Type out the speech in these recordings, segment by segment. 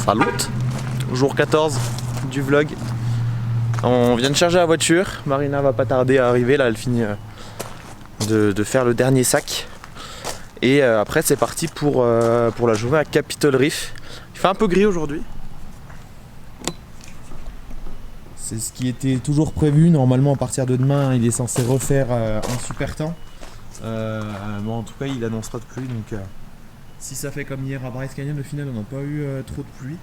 Salut! Jour 14 du vlog. On vient de charger la voiture. Marina va pas tarder à arriver. Là, elle finit de faire le dernier sac. Et après, c'est parti pour la journée à Capitol Reef. Il fait un peu gris aujourd'hui. C'est ce qui était toujours prévu. Normalement, à partir de demain, il est censé refaire un super temps. Bon, en tout cas, il annonce pas de pluie. Donc, si ça fait comme hier à Bryce Canyon, au final, on n'a pas eu trop de pluie.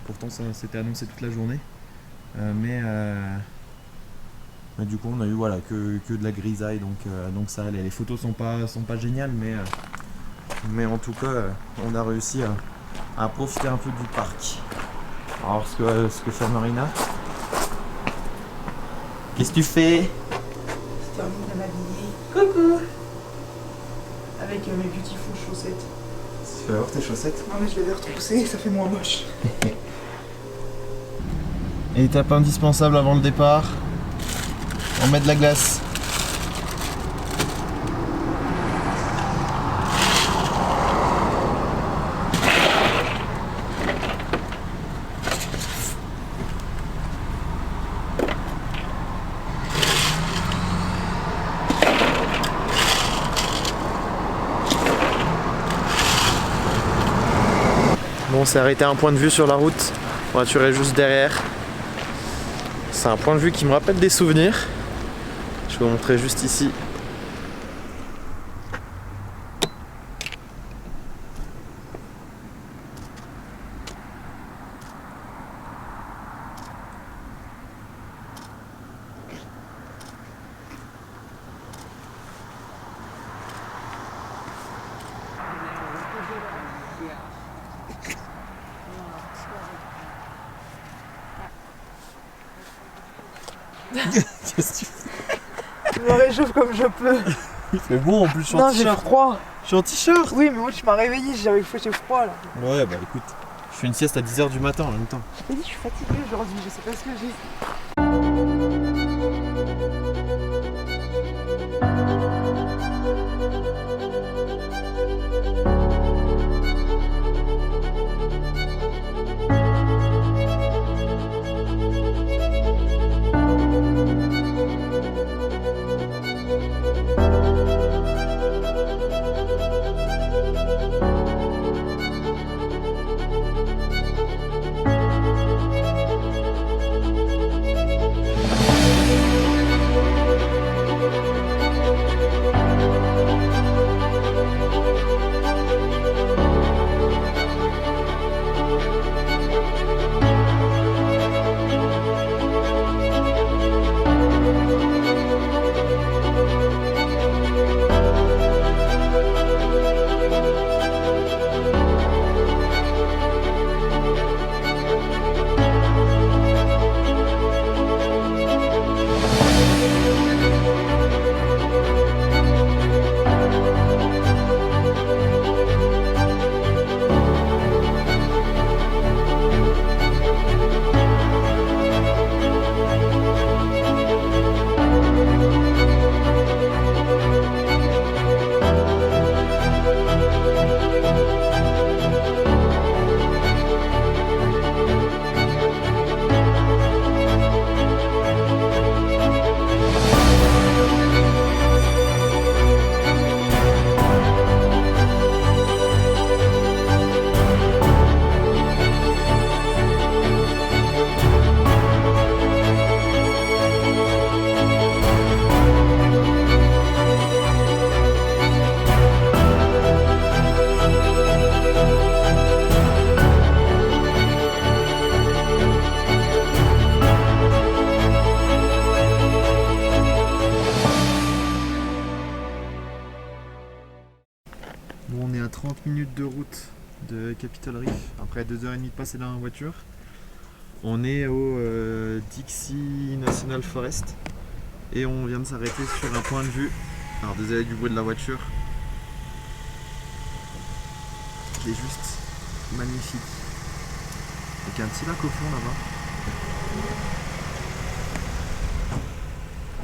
Pourtant, ça s'était annoncé toute la journée. Mais du coup, on a eu voilà, que de la grisaille. Donc ça allait. Les photos sont pas géniales. Mais en tout cas, on a réussi à profiter un peu du parc. Alors, ce que fait Marina. Qu'est-ce que tu fais? Je termine de m'habiller. Coucou! Avec mes beautiful chaussettes. Tu vas voir tes chaussettes? Non mais je vais les retrousser, ça fait moins moche. Étape indispensable avant le départ. On met de la glace. Bon, on s'est arrêté à un point de vue sur la route. La voiture est juste derrière. C'est un point de vue qui me rappelle des souvenirs. Je vais vous montrer juste ici. Qu'est-ce que tu fais? Je me réchauffe comme je peux. Il fait bon en plus, je suis en Non, j'ai t-shirt. froid. Je suis en t-shirt. Oui, mais moi tu m'as réveillé, j'ai froid là. Ouais, bah écoute, je fais une sieste à 10h du matin en même temps. Je t'ai dit, je suis fatiguée aujourd'hui, je sais pas ce que j'ai. Bon, on est à 30 minutes de route de Capitol Reef, après 2h30 de passer dans la voiture. On est au Dixie National Forest et on vient de s'arrêter sur un point de vue. Alors désolé du bruit de la voiture, qui est juste magnifique. Avec un petit lac au fond là-bas.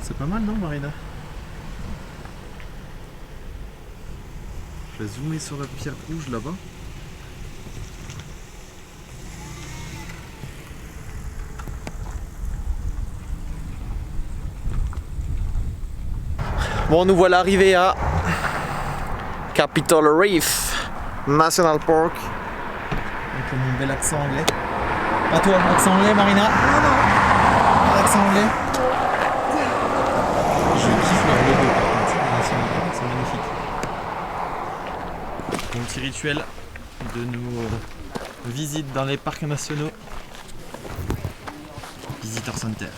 C'est pas mal non Marina? Je vais zoomer sur la pierre rouge là-bas. Bon, nous voilà arrivés à Capitol Reef National Park. Avec mon bel accent anglais. Pas toi, accent anglais, Marina? Non, non. Pas d'accent anglais? Je kiffe leur logo par contre, c'est magnifique. Mon petit rituel de nos visites dans les parcs nationaux. Visitor Center.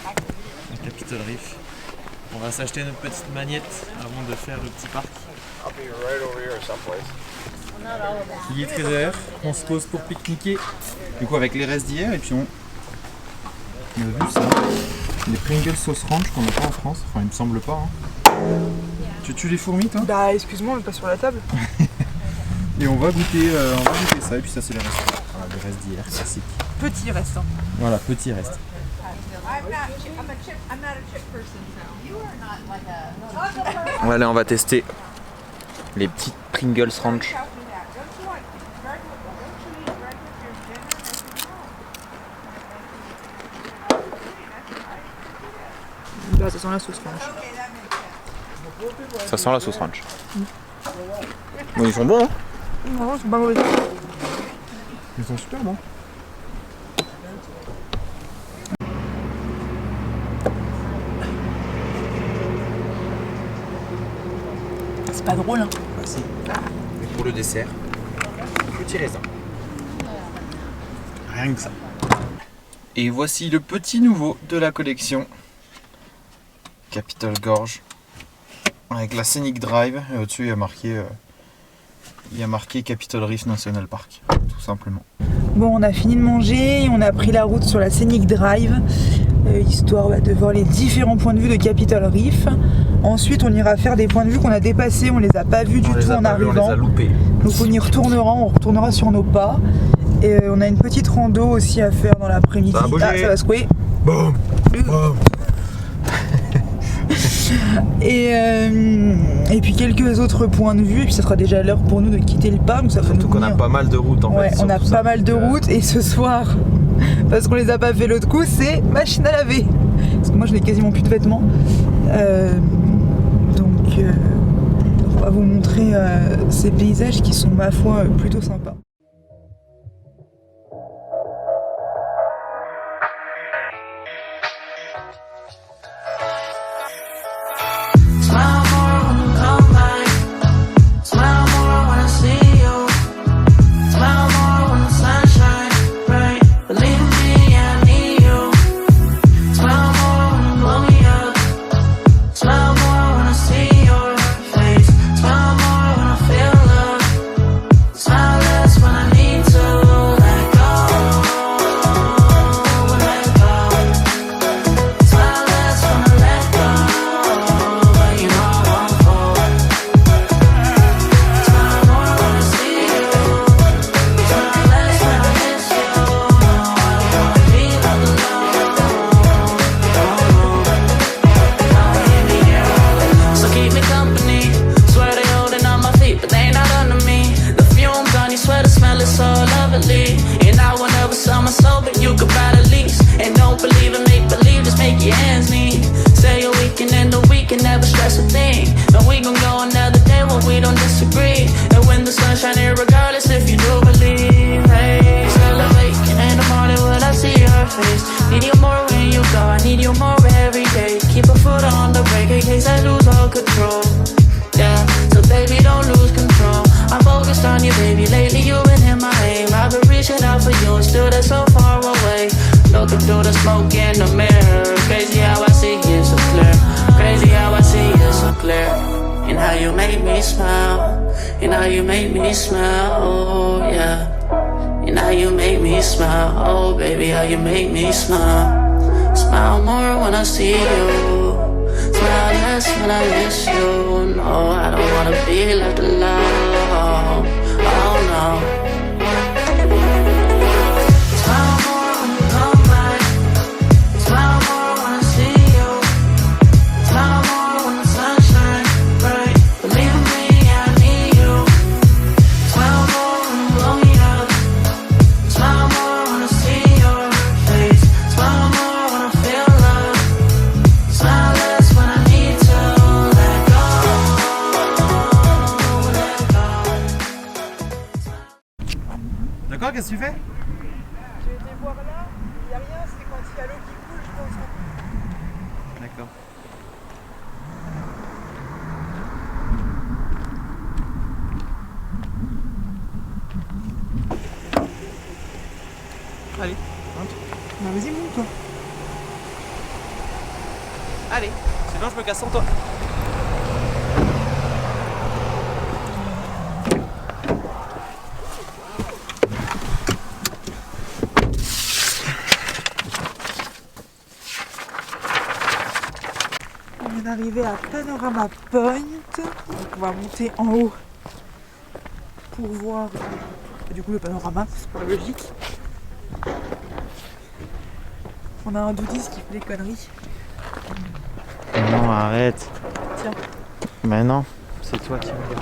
À Capitol Reef. On va s'acheter notre petite magnette avant de faire le petit parc. Il est 13h, on se pose pour pique-niquer. Du coup avec les restes d'hier et puis on a vu ça. Les Pringles sauce ranch qu'on n'a pas en France, enfin il me semble pas. Hein. Tu tues les fourmis toi? Bah excuse-moi, on est pas sur la table. Et on va goûter ça et puis ça c'est les restes. Voilà, les restes d'hier, classique. Petit restant. Voilà, petit reste. Allez, on va tester les petites Pringles Ranch. Là, ça sent la sauce ranch. Ça sent la sauce ranch. Bon, ils sont bons, hein? Non, c'est pas mauvais. Ils sont super bons. C'est pas drôle, hein. Ah si. Et pour le dessert, petit raisin. Rien que ça. Et voici le petit nouveau de la collection. Capitol Gorge. Avec la Scenic Drive. Et au-dessus il y a marqué Capitol Reef National Park. Tout simplement. Bon, on a fini de manger et on a pris la route sur la Scenic Drive, histoire de voir les différents points de vue de Capitol Reef. Ensuite, on ira faire des points de vue qu'on a dépassés, on les a pas vus du tout en arrivant. On les a loupés. Donc on y retournera, on retournera sur nos pas. Et on a une petite rando aussi à faire dans l'après-midi. Ça va bouger. Ah, ça va secouer. Boum. Boum. Et puis quelques autres points de vue, et puis ça sera déjà l'heure pour nous de quitter le parc. Donc ça va Surtout nous qu'on a tenir. pas mal de routes en Ouais, fait. on a pas mal de routes et ce soir, parce qu'on les a pas fait l'autre coup, c'est machine à laver. Parce que moi je n'ai quasiment plus de vêtements. Donc on va vous montrer ces paysages qui sont ma foi plutôt sympas. Looking through the smoke in the mirror. Crazy how I see you so clear. Crazy how I see you so clear. And how you make me smile. And how you make me smile. Oh yeah. And how you make me smile. Oh baby, how you make me smile. Smile more when I see you. Smile less when I miss you. No, I don't wanna be left alone. Oh no. Smile less when I need to. fait? J'ai été voir là, il n'y a rien, c'est quand il y a l'eau qui coule, je pense. D'accord. Allez, monte. Bah vas-y, monte toi. Allez, sinon je me casse sans toi. On est arrivé à Panorama Point. Donc on va monter en haut pour voir du coup le panorama, c'est pas logique. On a un doudis qui fait des conneries. Non, arrête. Tiens. Mais non, c'est toi qui me dis.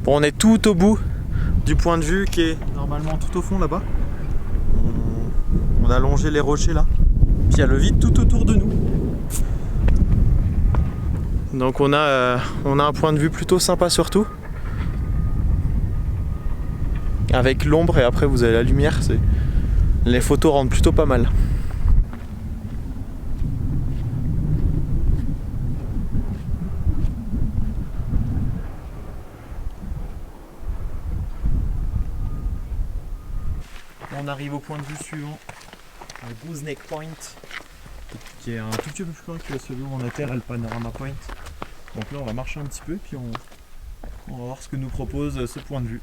Bon, on est tout au bout du point de vue qui est normalement tout au fond là-bas. On a longé les rochers là. Puis il y a le vide tout autour de nous. Donc on a un point de vue plutôt sympa surtout. Avec l'ombre et après vous avez la lumière. Les photos rendent plutôt pas mal. On arrive au point de vue suivant, le Gooseneck Point, qui est un tout petit peu plus loin que celui où on atterre, le Panorama Point. Donc là on va marcher un petit peu, puis on va voir ce que nous propose ce point de vue.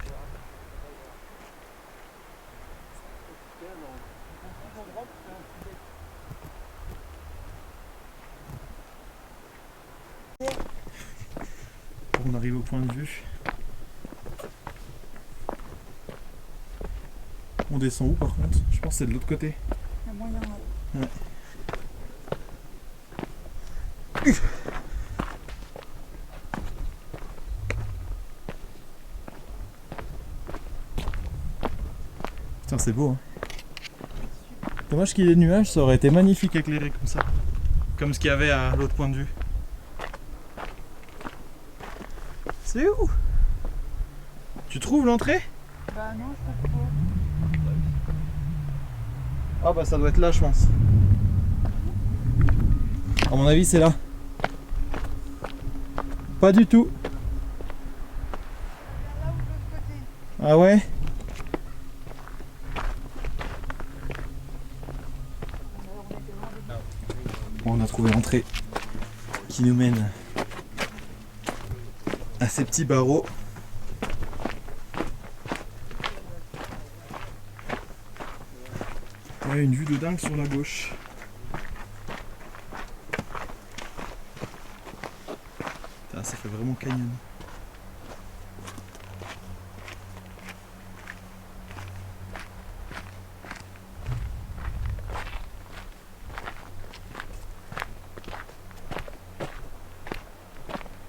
On arrive au point de vue. On descend où par contre? Je pense que c'est de l'autre côté. Il y a moyen là. Ouais. Putain, c'est beau, hein. Dommage qu'il y ait des nuages, ça aurait été magnifique éclairé comme ça. Comme ce qu'il y avait à l'autre point de vue. C'est où? Tu trouves l'entrée? Bah non, je sais pas. Ah bah ça doit être là je pense. À mon avis c'est là. Pas du tout. Là ou de l'autre côté. Ah ouais? Bon, on a trouvé l'entrée qui nous mène à ces petits barreaux. Ouais, une vue de dingue sur la gauche. Putain, ça fait vraiment canyon.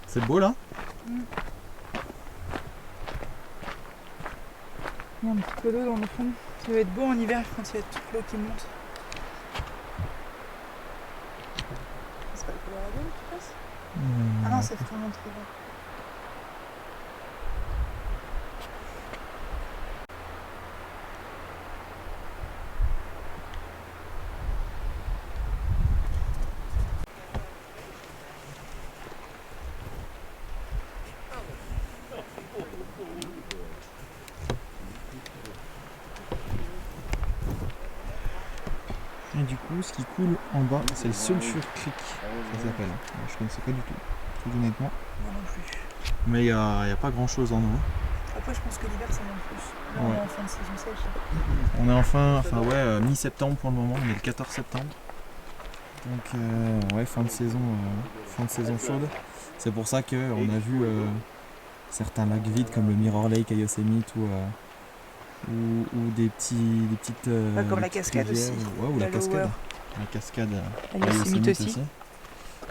C'est beau là? Il y a un petit peu d'eau dans le fond. Ça va être beau en hiver quand il y a toute l'eau qui monte. C'est pas le Colorado qui passe? Ah non, c'est vraiment très beau. du coup, ce qui coule en bas, c'est le Sulphur Creek, ça s'appelle. Je connaissais pas du tout, tout honnêtement. Moi non plus. Mais il n'y a pas grand chose en eau. Après, je pense que l'hiver, ça vient plus. Là, on est en fin de saison sèche. On est enfin mi-septembre pour le moment, on est le 14 septembre. Donc ouais, fin de saison chaude. C'est pour ça qu'on a vu certains lacs vides comme le Mirror Lake à Yosemite ou des petites comme la petites cascade rivières, aussi. ou la La cascade. Lower. La cascade À Yosemite aussi.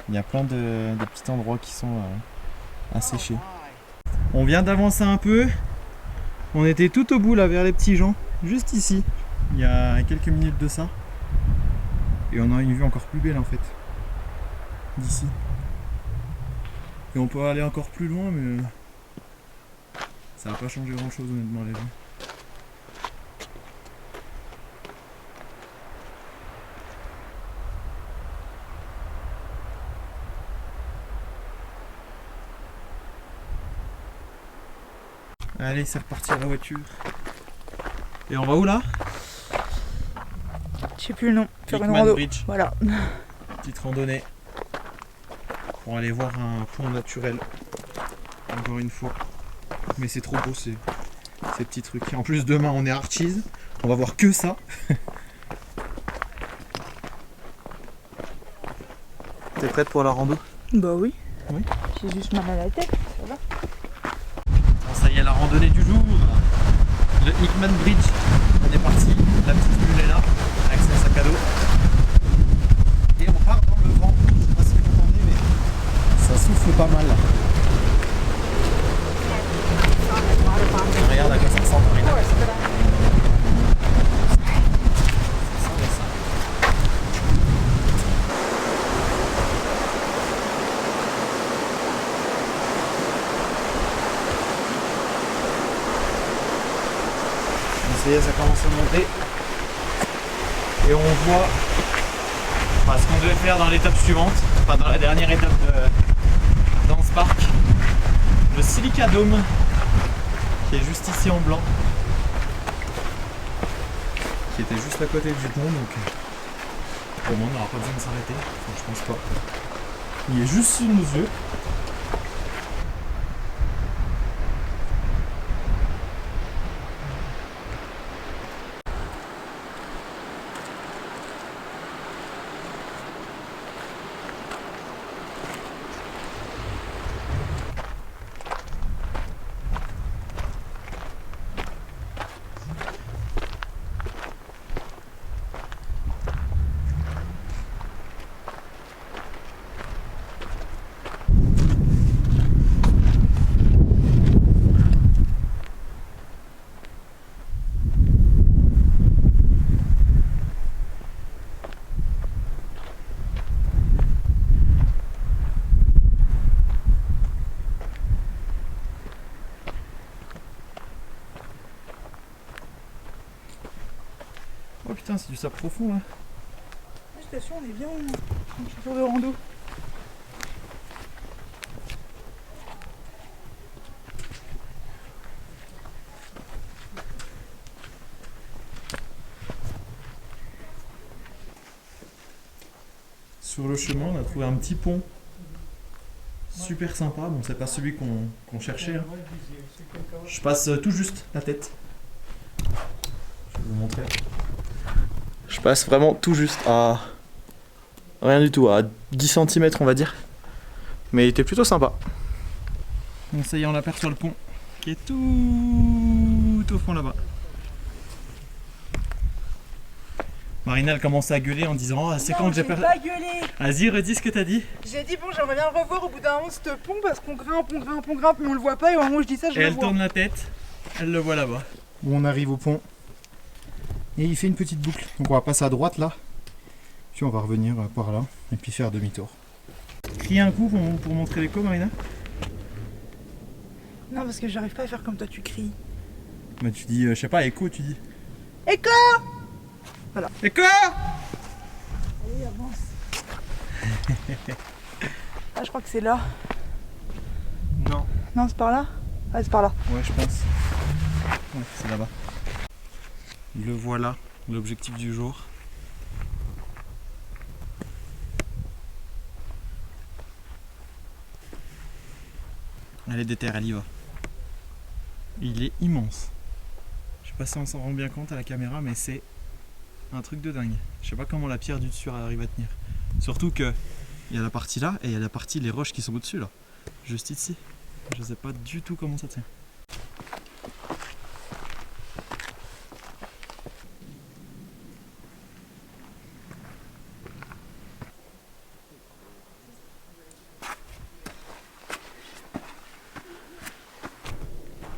Il y a plein de petits endroits qui sont asséchés. On vient d'avancer un peu. On était tout au bout là vers les petits gens, juste ici, il y a quelques minutes de ça. Et on a une vue encore plus belle en fait, d'ici. Et on peut aller encore plus loin, mais ça va pas changer grand chose honnêtement la vue. Allez, c'est reparti à la voiture. Et on va où là? Je sais plus le nom. Faire une Hickman rando. Bridge. Voilà. Petite randonnée pour aller voir un pont naturel. Encore une fois. Mais c'est trop beau ces petits trucs. En plus demain on est à Archies. On va voir que ça. T'es prête pour la rando? Bah oui. Oui. J'ai juste mal à la tête, ça va. Bon, ça y est, la randonnée du jour. Le Hickman Bridge. On est parti. La petite bulle est là. Avec son sac à dos. Et on part dans le vent. Je sais pas si vous entendez, mais ça souffle pas mal là. Regarde à quoi ça ressemble, Marina. Ça ressemble à ça. Ça y est, ça commence à monter. Et on voit ce qu'on devait faire dans l'étape suivante, enfin dans la dernière étape dans ce parc. Le Silica Dome, qui est juste ici en blanc. Qui était juste à côté du pont, donc pour le moment on n'aura pas besoin de s'arrêter, enfin, je pense pas. Il est juste sous nos yeux. Oh putain, c'est du sable profond là. Station, on est bien en chaussure de rando. Sur le chemin, on a trouvé un petit pont super sympa. Bon, c'est pas celui qu'on cherchait. Hein. Je passe tout juste la tête. Je vais vous montrer. Je passe vraiment tout juste à rien du tout, à 10 cm on va dire. Mais il était plutôt sympa. Bon, ça y est, on aperçoit le pont qui est tout au fond là-bas. Marina, elle commence à gueuler en disant oh, c'est quand que j'ai perdu. pas gueulé. Vas-y, redis ce que t'as dit. J'ai dit bon, j'aimerais bien le revoir au bout d'un moment ce pont parce qu'on grimpe, mais on le voit pas et au moment où je dis ça, je Et le elle vois. tourne la tête, elle le voit là-bas. Bon, on arrive au pont et il fait une petite boucle. Donc on va passer à droite là, puis on va revenir par là et puis faire demi-tour. Crier un coup pour montrer l'écho, Marina. Non, parce que j'arrive pas à faire comme toi, tu cries. Bah tu dis, je sais pas, écho, tu dis. Écho. Voilà. Écho. Allez, avance. Ah, je crois que c'est là. Non. Non, c'est par là. Ah, c'est par là. Ouais, je pense. Ouais, c'est là-bas. Le voilà, l'objectif du jour. Elle est déterre, elle y va. Il est immense. Je sais pas si on s'en rend bien compte à la caméra, mais c'est un truc de dingue. Je sais pas comment la pierre du dessus arrive à tenir. Surtout que il y a la partie là et il y a la partie les roches qui sont au-dessus là. Juste ici. Je sais pas du tout comment ça tient.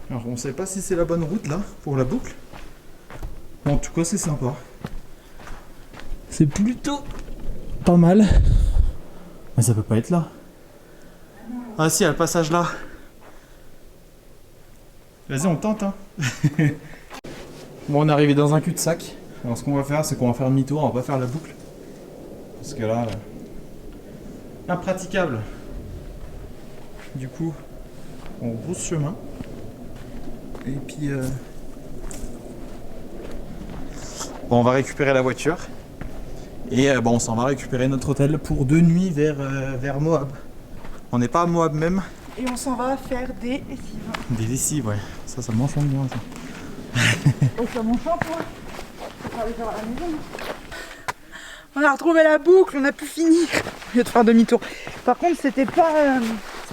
Alors on sait pas si c'est la bonne route là pour la boucle. En tout cas c'est sympa. C'est plutôt pas mal. Mais ça peut pas être là. Ah si, il y a le passage là. Vas-y on tente hein. Bon on est arrivé dans un cul-de-sac. Alors ce qu'on va faire c'est qu'on va faire demi-tour, on va pas faire la boucle. Parce que là... impraticable. Du coup on rebrousse chemin. Et puis bon, on va récupérer la voiture et bon, on s'en va récupérer notre hôtel pour 2 nuits vers Moab. On n'est pas à Moab même. Et on s'en va faire des lessives. Des lessives, ouais. Ça m'enchante bien ça. Oh, ça m'enchante moi. On va aller faire à la maison. On a retrouvé la boucle, on a pu finir. Au lieu de faire demi-tour. Par contre, c'était pas...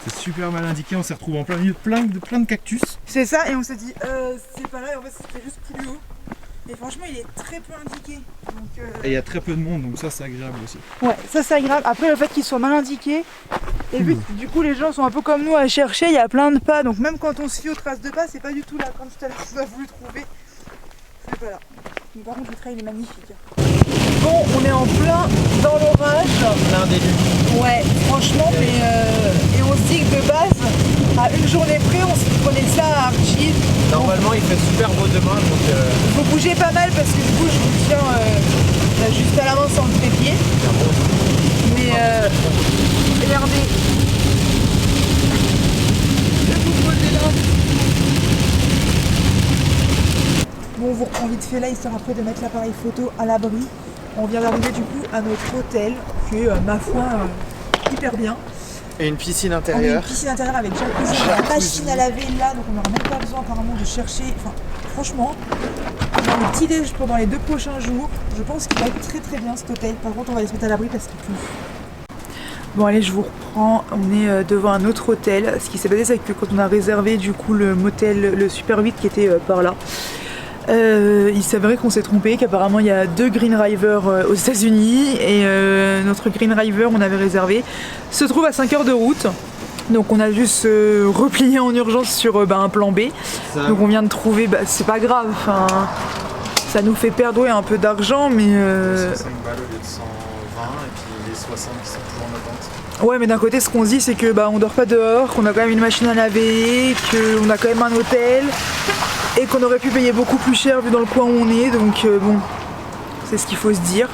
C'était super mal indiqué, on s'est retrouvé en plein milieu de plein de cactus. C'est ça, et on s'est dit, c'est pas là, et en fait c'était juste plus haut. Et franchement, il est très peu indiqué. Donc, Et il y a très peu de monde, donc ça c'est agréable aussi. ouais, ça c'est agréable. Après, le fait qu'il soit mal indiqué, et vu que du coup les gens sont un peu comme nous à chercher, il y a plein de pas. Donc même quand on se fie aux traces de pas, c'est pas du tout là. Comme tout à l'heure, on a voulu trouver, c'est pas là. Mais par contre, le trail est magnifique. Bon, on est en plein dans l'orage. Plein d'élu. Ouais, franchement, mais et on se dit que de base, à une journée près, on se prenait ça à Archie. Normalement il fait super beau demain donc Faut bouger pas mal parce que du coup, je vous tiens juste à la main sans le trépied. Mais regardez. Je vais vous poser là. Bon, on vous reprend vite fait là, histoire après de mettre l'appareil photo à l'abri. On vient d'arriver du coup à notre hôtel, qui est ma foi hyper bien. et une piscine On a une intérieure. piscine intérieure avec jacuzzi, la machine à laver là, donc on n'aura même pas besoin apparemment de chercher. Enfin, franchement, on a le petit déj pendant les 2 prochains jours. Je pense qu'il va être très très bien cet hôtel. Par contre, on va aller se mettre à l'abri parce qu'il pleut. Bon allez, je vous reprends. On est devant un autre hôtel. Ce qui s'est passé, c'est que quand on a réservé du coup le motel, le Super 8 qui était par là, il s'avérait qu'on s'est trompé, qu'apparemment il y a 2 Green River aux États-Unis et notre Green River on avait réservé se trouve à 5 heures de route. Donc on a juste replié en urgence sur un plan B. Donc on vient de trouver, c'est pas grave, enfin, ça nous fait perdre un peu d'argent, mais 65 balles au lieu de 120 et puis les 60 qui sont toujours en attente. ouais, mais d'un côté ce qu'on se dit c'est que on dort pas dehors, qu'on a quand même une machine à laver, qu'on a quand même un hôtel et qu'on aurait pu payer beaucoup plus cher vu dans le coin où on est, donc bon, c'est ce qu'il faut se dire.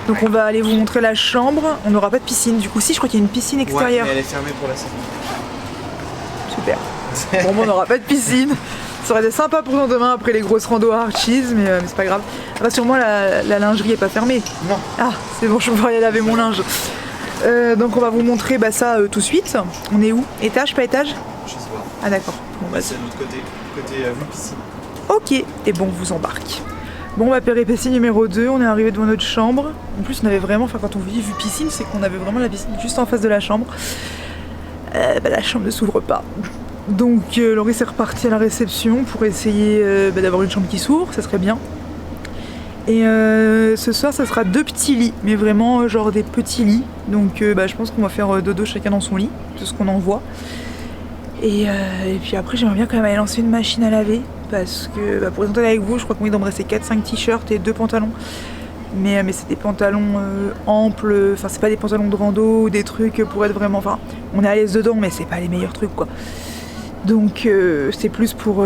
Donc on va aller vous montrer la chambre. On n'aura pas de piscine du coup. Si, je crois qu'il y a une piscine Ouais, extérieure. mais elle est fermée pour la saison. Super. Bon, on n'aura pas de piscine. Ça aurait été sympa pour nous demain après les grosses randos à Archies, mais c'est pas grave. Rassure-moi, la lingerie est pas fermée. Non. Ah, c'est bon, je vais pouvoir aller laver mon linge. Donc on va vous montrer ça tout de suite. On est où? Étage, pas étage? Je sais pas. Ah d'accord. Bon, C'est de l'autre côté, vue piscine. ok, et bon, on vous embarque. Bon, péripétie numéro 2, on est arrivé devant notre chambre. En plus, on avait vraiment, quand on dit vue piscine, c'est qu'on avait vraiment la piscine juste en face de la chambre. La chambre ne s'ouvre pas. Donc, Laurie s'est repartie à la réception pour essayer d'avoir une chambre qui s'ouvre, ça serait bien. Et ce soir, ça sera 2 petits lits, mais vraiment genre des petits lits. Donc, je pense qu'on va faire dodo chacun dans son lit, c'est ce qu'on en voit. Et puis après, j'aimerais bien quand même aller lancer une machine à laver. Parce que pour être honnête avec vous, je crois qu'on vient d'embrasser 4-5 t-shirts et 2 pantalons. Mais c'est des pantalons amples, enfin c'est pas des pantalons de rando ou des trucs pour être vraiment. Enfin, on est à l'aise dedans, mais c'est pas les meilleurs trucs quoi. Donc c'est plus pour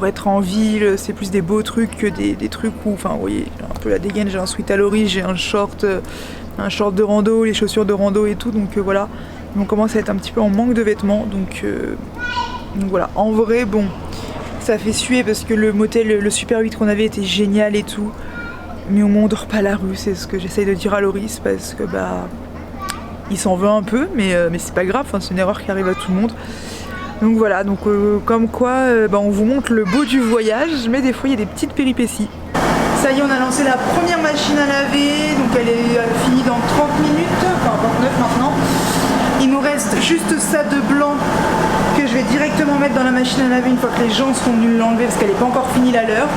être en ville, c'est plus des beaux trucs que des trucs où, enfin vous voyez, j'ai un peu la dégaine, j'ai un sweat à Laurie, j'ai un short de rando, les chaussures de rando et tout, donc voilà. On commence à être un petit peu en manque de vêtements, donc voilà. En vrai, bon. Ça fait suer parce que le motel, le Super 8 qu'on avait était génial et tout. Mais au moins on dort pas à la rue, c'est ce que j'essaye de dire à Loris parce que il s'en veut un peu, mais c'est pas grave, c'est une erreur qui arrive à tout le monde. Donc voilà, donc comme quoi on vous montre le beau du voyage, mais des fois il y a des petites péripéties. Ça y est, on a lancé la première machine à laver, donc elle est finie dans 30 minutes, enfin 29 maintenant. Il nous reste juste ça de blanc que je vais directement mettre dans la machine à laver une fois que les gens seront venus l'enlever parce qu'elle n'est pas encore finie la leur.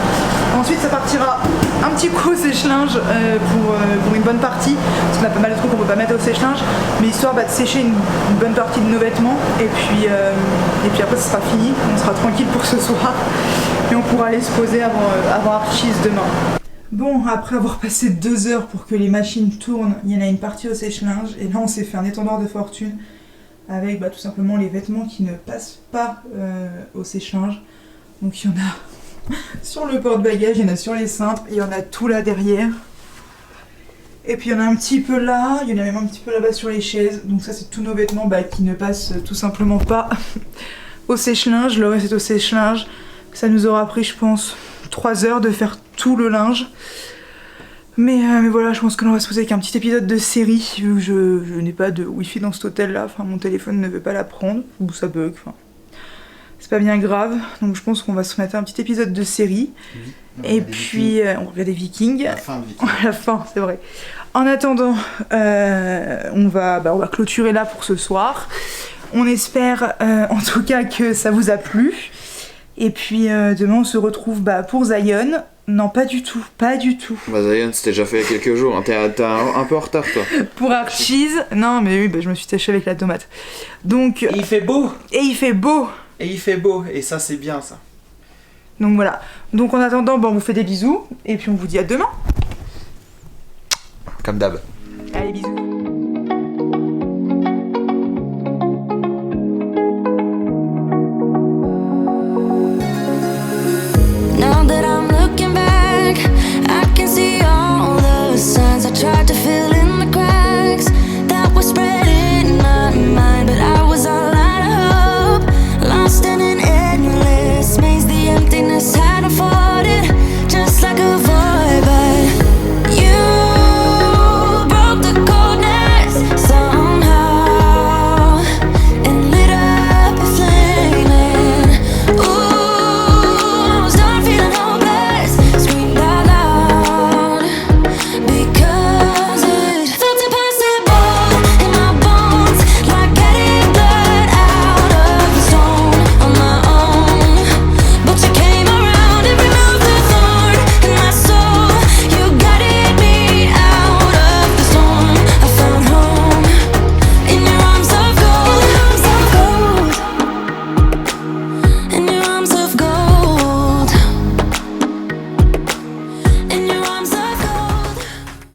Ensuite ça partira un petit coup au sèche-linge pour une bonne partie, parce qu'on a pas mal de trucs qu'on peut pas mettre au sèche-linge, mais histoire de sécher une bonne partie de nos vêtements et puis après ça sera fini, on sera tranquille pour ce soir et on pourra aller se poser avant Archie's demain. Bon, après avoir passé 2 heures pour que les machines tournent, il y en a une partie au sèche-linge et là on s'est fait un étendard de fortune avec tout simplement les vêtements qui ne passent pas au sèche-linge. Donc il y en a sur le porte-bagages, il y en a sur les cintres, il y en a tout là derrière. Et puis il y en a un petit peu là, il y en a même un petit peu là-bas sur les chaises. Donc ça c'est tous nos vêtements qui ne passent tout simplement pas au sèche-linge. Le reste est au sèche-linge. Ça nous aura pris je pense 3 heures de faire tout le linge. Mais voilà, je pense que l'on va se poser avec un petit épisode de série, vu que je n'ai pas de wifi dans cet hôtel là, enfin mon téléphone ne veut pas la prendre, ou ça bug, enfin c'est pas bien grave, donc je pense qu'on va se mettre un petit épisode de série, et puis on va regarder Vikings. La fin de Vikings. La fin, c'est vrai. En attendant, on va clôturer là pour ce soir. On espère en tout cas que ça vous a plu. Et puis demain on se retrouve pour Zion. Non, pas du tout, pas du tout. Zion, c'était déjà fait il y a quelques jours, hein. T'es un peu en retard toi. Pour Archie's, non mais oui, je me suis tachée avec la tomate. Donc. Et il fait beau. Et il fait beau. Et il fait beau, et ça c'est bien ça. Donc voilà. Donc en attendant, on vous fait des bisous, et puis on vous dit à demain. Comme d'hab. Allez, bisous.